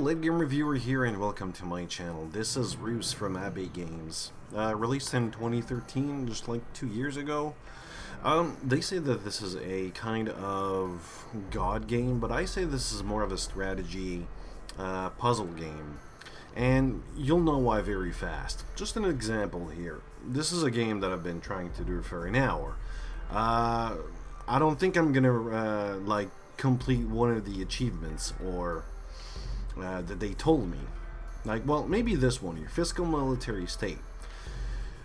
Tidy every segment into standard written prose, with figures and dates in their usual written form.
late game reviewer here, and welcome to my channel. This is Reus from Abbey Games. Released in 2013, just like 2 years ago. They say that this is a kind of god game, but I say this is more of a strategy puzzle game. And you'll know why very fast. Just an example here. This is a game that I've been trying to do for an hour. I don't think I'm gonna like complete one of the achievements or that they told me. Like, well, maybe this one here, fiscal military state.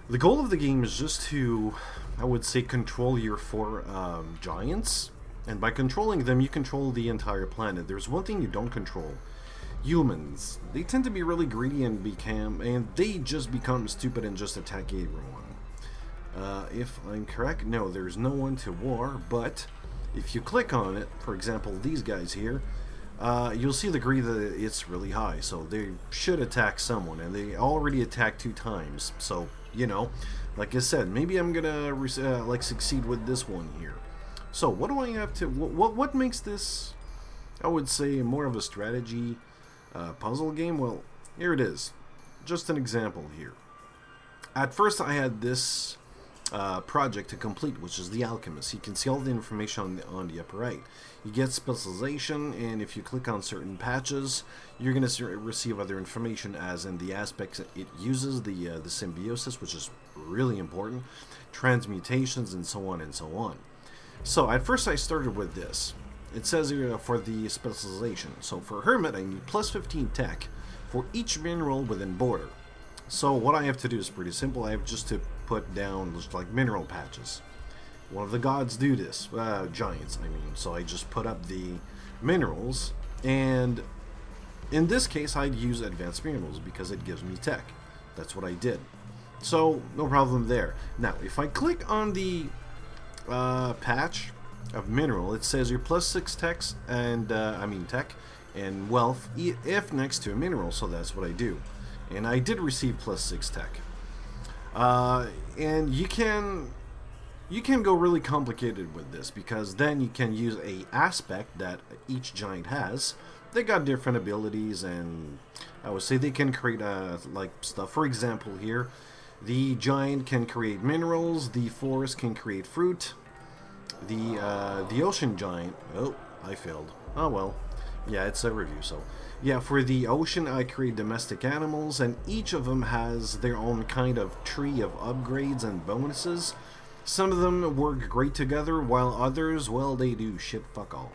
The goal of the game is just to, I would say, control your four giants, and by controlling them you control the entire planet. There's one thing you don't control: humans. They tend to be really greedy and they just become stupid and just attack everyone. If I'm correct, no, there's no one to war, but if you click on it, for example, these guys here, you'll see the greed that it's really high, so they should attack someone, and they already attacked 2 times, so, you know, like I said, maybe I'm gonna like succeed with this one here. So what do I have to, what makes this, I would say, more of a strategy puzzle game? Well, here it is, just an example here. At first I had this project to complete, which is the alchemist. You can see all the information on the upper right. You get specialization, and if you click on certain patches, you're going to receive other information, as in the aspects that it uses, the symbiosis, which is really important, transmutations, and so on and so on. So at first I started with this. It says here for the specialization. So for hermit I need plus 15 tech for each mineral within border. So what I have to do is pretty simple. I have just to put down just like mineral patches. One of the gods do this, giants I mean, so I just put up the minerals, and in this case I'd use advanced minerals because it gives me tech. That's what I did, so no problem there. Now if I click on the patch of mineral, it says you're plus 6 techs and tech and wealth if next to a mineral, so that's what I do. And I did receive plus 6 tech. And you can go really complicated with this, because then you can use a aspect that each giant has. They got different abilities, and I would say they can create like stuff. For example here, the giant can create minerals, the forest can create fruit, the ocean giant, oh, I failed. Oh well. Yeah, it's a review, so yeah, for the ocean I create domestic animals, and each of them has their own kind of tree of upgrades and bonuses. Some of them work great together, while others, well, they do shit fuck all.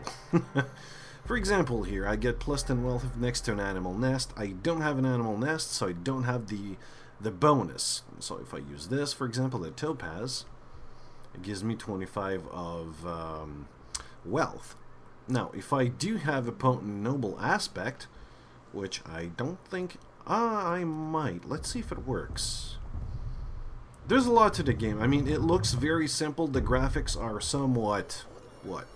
For example here, I get plus 10 wealth next to an animal nest. I don't have an animal nest, so I don't have the bonus. So if I use this, for example, the topaz, it gives me 25 of wealth. Now, if I do have a potent noble aspect, which I don't think, I might. Let's see if it works. There's a lot to the game. I mean, it looks very simple. The graphics are somewhat, what?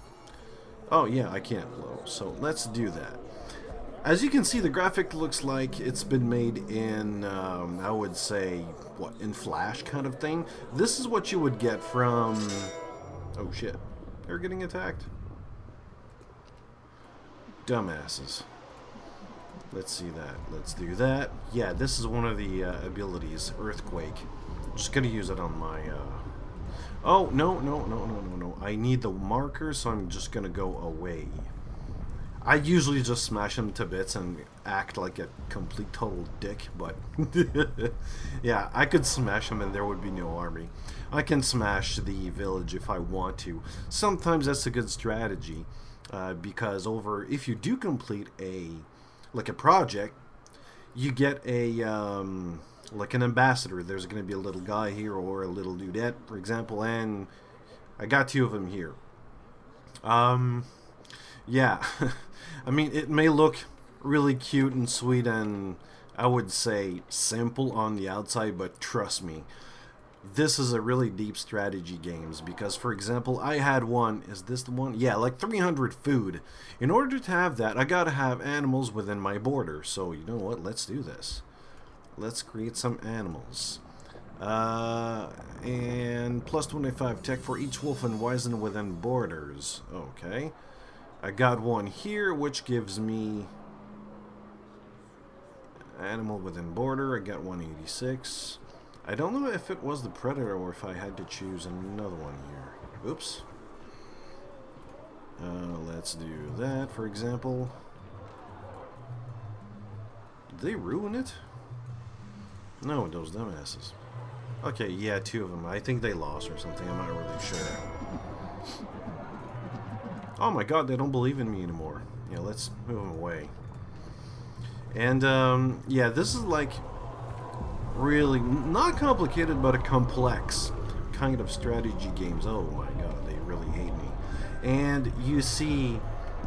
Oh yeah, I can't blow, so let's do that. As you can see, the graphic looks like it's been made in, I would say, what, in Flash kind of thing. This is what you would get from, oh shit, they're getting attacked. Dumbasses. Let's see that. Let's do that. Yeah, this is one of the abilities, Earthquake. I'm just gonna use it on my oh, no. I need the marker, so I'm just gonna go away. I usually just smash them to bits and act like a complete total dick, but yeah, I could smash them and there would be no army. I can smash the village if I want to. Sometimes that's a good strategy. Because if you do complete a project, you get a like an ambassador. There's going to be a little guy here or a little dudette, for example, and I got 2 of them here. Yeah, I mean, it may look really cute and sweet and I would say simple on the outside, but trust me, this is a really deep strategy games, because for example I had one, is this the one? Yeah, like 300 food. In order to have that I gotta have animals within my border, so you know what, let's do this. Let's create some animals. And plus 25 tech for each wolf and wisen within borders. Okay, I got one here which gives me Animal within border, I got 186. I don't know if it was the predator or if I had to choose another one here. Oops. Let's do that, for example. Did they ruin it? No, those dumbasses. Okay, yeah, 2 of them. I think they lost or something. I'm not really sure. Oh my god, they don't believe in me anymore. Yeah, let's move them away. And, yeah, this is like really not complicated, but a complex kind of strategy games. Oh my god, they really hate me. And you see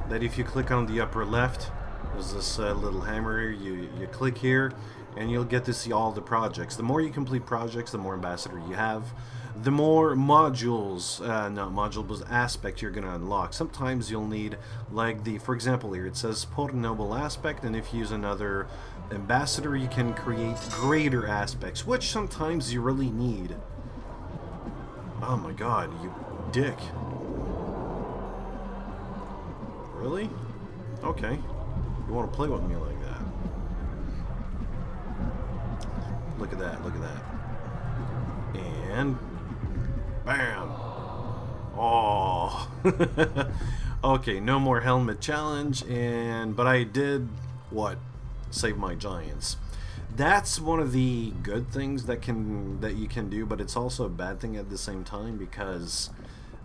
that if you click on the upper left, there's this little hammer here. You click here, and you'll get to see all the projects. The more you complete projects, the more ambassador you have, the more modules, not module, but aspect you're going to unlock. Sometimes you'll need, like for example here, it says potent noble aspect, and if you use another ambassador, you can create greater aspects, which sometimes you really need. Oh my god, you dick. Really? Okay. You want to play with me like that? Look at that, look at that. And bam! Oh! Okay, no more helmet challenge, but I did, what? Save my giants. That's one of the good things that you can do, but it's also a bad thing at the same time, because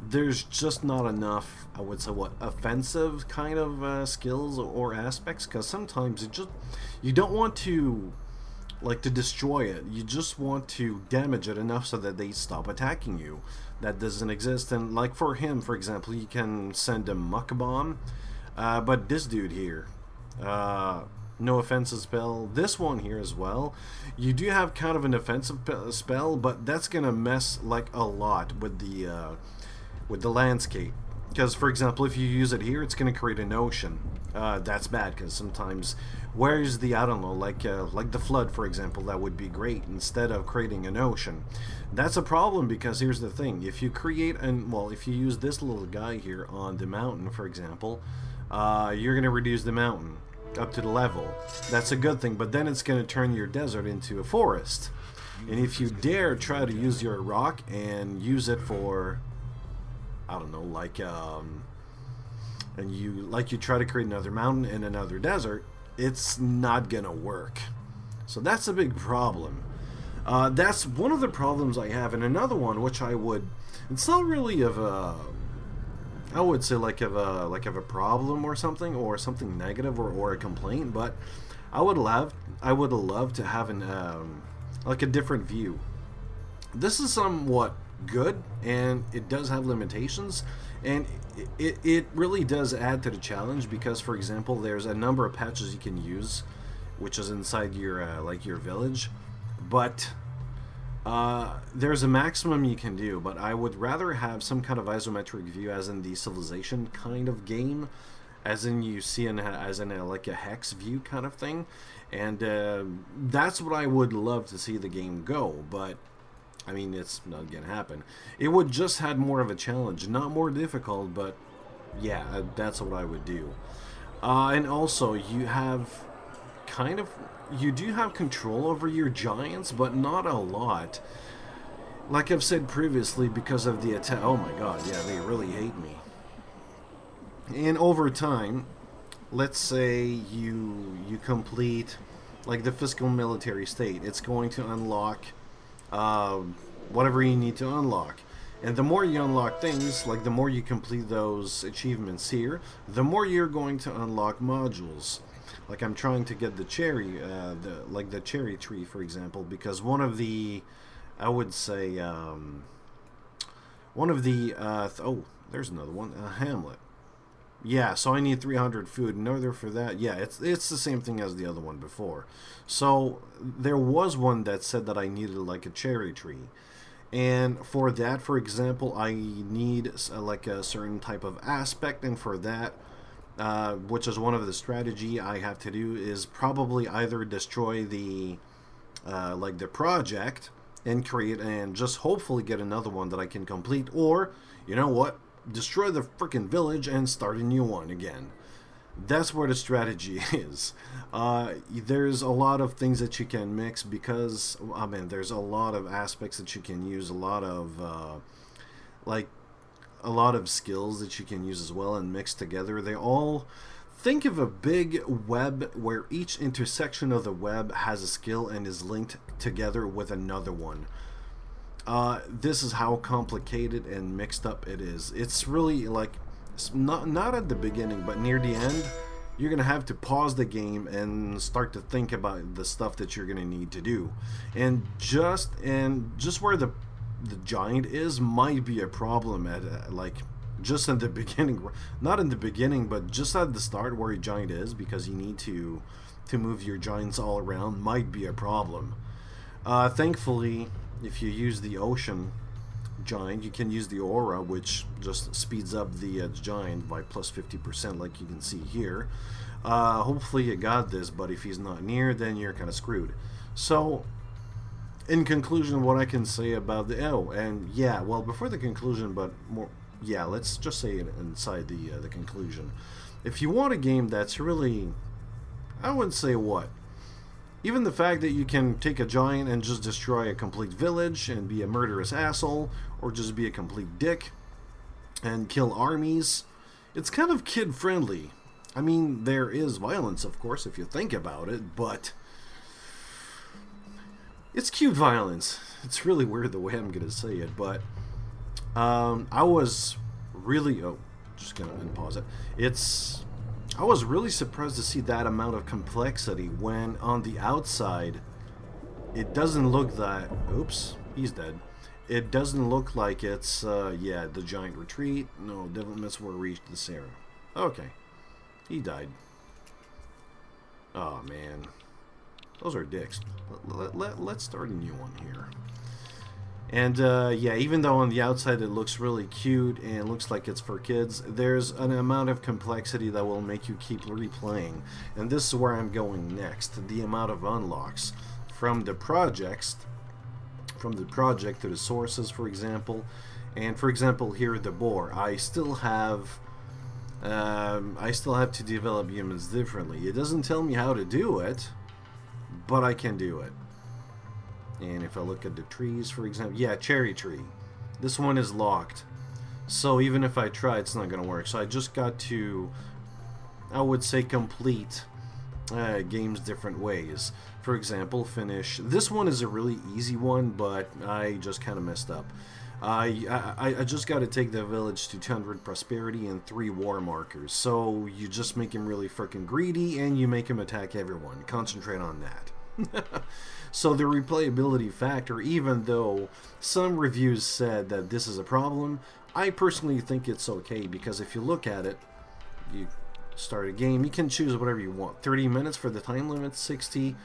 there's just not enough, I would say, offensive kind of skills or aspects, because sometimes you don't want to to destroy it. You just want to damage it enough so that they stop attacking you. That doesn't exist. And like for him, for example, you can send a muck bomb, but this dude here, no offensive spell. This one here as well, you do have kind of an offensive spell, but that's gonna mess a lot with the landscape. Because, for example, if you use it here, it's going to create an ocean. That's bad, because sometimes, where's the, I don't know, like the flood, for example, that would be great, instead of creating an ocean. That's a problem, because here's the thing. If you create, if you use this little guy here on the mountain, for example, you're going to reduce the mountain up to the level. That's a good thing, but then it's going to turn your desert into a forest. And if you dare try to use your rock and use it for, I don't know, and you try to create another mountain and another desert, it's not gonna work. So that's a big problem. That's one of the problems I have. And another one, which it's not really of a, I would say like of a problem or something negative or a complaint, but I would love to have a different view. This is somewhat good, and it does have limitations, and it really does add to the challenge, because, for example, there's a number of patches you can use, which is inside your your village, but there's a maximum you can do. But I would rather have some kind of isometric view, as in the Civilization kind of game, as in you see like a hex view kind of thing, and that's what I would love to see the game go. But I mean, it's not gonna happen. It would just have more of a challenge, not more difficult, but yeah, that's what I would do. And also, you do have control over your giants, but not a lot. Like I've said previously, because of the attack. Oh my god, yeah, they really hate me. And over time, let's say you complete the fiscal military state, it's going to unlock whatever you need to unlock. And the more you unlock things, the more you complete those achievements here, the more you're going to unlock modules. Like I'm trying to get the cherry, the cherry tree, for example, because one of the, I would say, oh, there's another one, Hamlet. Yeah, so I need 300 food in order for that. Yeah, it's the same thing as the other one before. So there was one that said that I needed a cherry tree. And for that, for example, I need a certain type of aspect, and for that, which is one of the strategy I have to do, is probably either destroy the project and create, and just hopefully get another one that I can complete, or, you know what, destroy the freaking village and start a new one again. That's where the strategy is. There's a lot of things that you can mix because, I mean, there's a lot of aspects that you can use, a lot of like a lot of skills that you can use as well and mix together. They all think of a big web where each intersection of the web has a skill and is linked together with another one. This is how complicated and mixed up it is. It's really like not at the beginning, but near the end, you're gonna have to pause the game and start to think about the stuff that you're gonna need to do, and just where the giant is might be a problem at like just in the beginning, not in the beginning, but just at the start where a giant is, because you need to move your giants all around might be a problem. Thankfully, if you use the ocean giant, you can use the aura, which just speeds up the giant by plus 50%, like you can see here. Hopefully you got this, but if he's not near, then you're kind of screwed. So in conclusion, what I can say about the and yeah, well, before the conclusion, but more, yeah, let's just say it inside the conclusion. If you want a game that's really, I wouldn't say what, even the fact that you can take a giant and just destroy a complete village and be a murderous asshole, or just be a complete dick and kill armies, it's kind of kid-friendly. I mean, there is violence, of course, if you think about it, but it's cute violence. It's really weird the way I'm going to say it, but I was really... Oh, just going to unpause it. I was really surprised to see that amount of complexity when on the outside it doesn't look that... Oops, he's dead. It doesn't look like it's, yeah, the giant retreat. No, developments were reached this era. Okay, he died. Oh, man. Those are dicks. Let's start a new one here. And yeah, even though on the outside it looks really cute and looks like it's for kids, there's an amount of complexity that will make you keep replaying. And this is where I'm going next. The amount of unlocks from the project to the sources, for example. And for example, here the boar. I still have to develop humans differently. It doesn't tell me how to do it, but I can do it. And if I look at the trees, for example, yeah, cherry tree. This one is locked. So even if I try, it's not going to work. So I just got to, I would say, complete games different ways. For example, finish. This one is a really easy one, but I just kind of messed up. I just got to take the village to 200 prosperity and 3 war markers. So you just make him really freaking greedy, and you make him attack everyone. Concentrate on that. So the replayability factor, even though some reviews said that this is a problem, I personally think it's okay, because if you look at it, you start a game, you can choose whatever you want. 30 minutes for the time limit, 60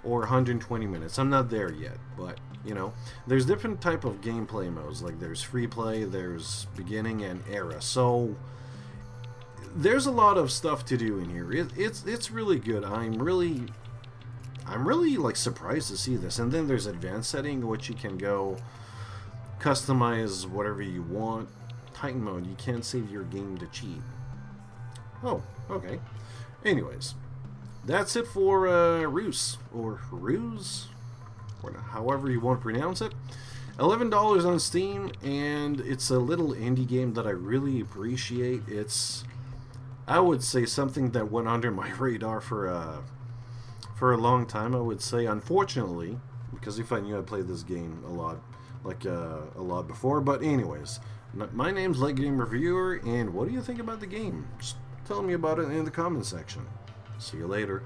or 120 minutes. I'm not there yet, but you know, there's different type of gameplay modes. Like there's free play, there's beginning, and era. So there's a lot of stuff to do in here. It's really good. I'm really like surprised to see this. And then there's advanced setting, which you can go customize whatever you want. Titan mode, you can't save your game to cheat. Oh, okay. Anyways, that's it for Reus, or Reus, or however you want to pronounce it. $11 on Steam, and it's a little indie game that I really appreciate. It's, I would say, something that went under my radar for a long time, I would say, unfortunately, because if I knew I'd played this game a lot, like a lot before. But anyways, my name's Light Game Reviewer, and what do you think about the game? Just tell me about it in the comment section. See you later.